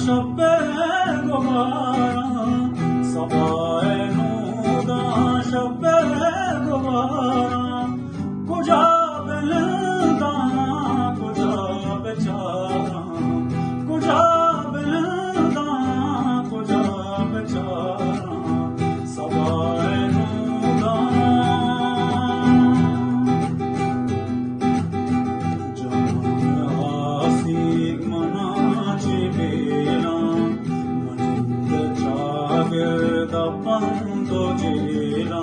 शब्बे गुबारा सबाए नूदा शब्बे गुबारा कुजा बिलदा कुजा बेचारा कुजा बिलदा कुजा बेचारा सबाए नूदा पंतो जेला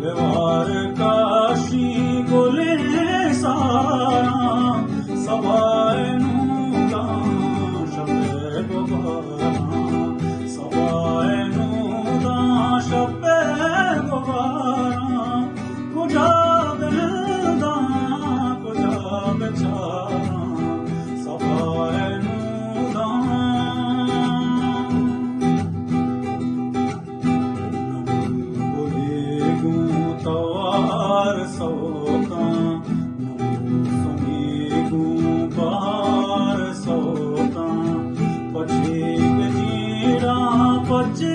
लेवार काशी गोले सारा सवाए नूदा शब्बे गुबारा सवाए नूदा शब्बे गुबारा कुजा बिलदा कुजा बेचारा सवाए नूदा तवार सोका सुनी बार सोका पछी जीरा पछी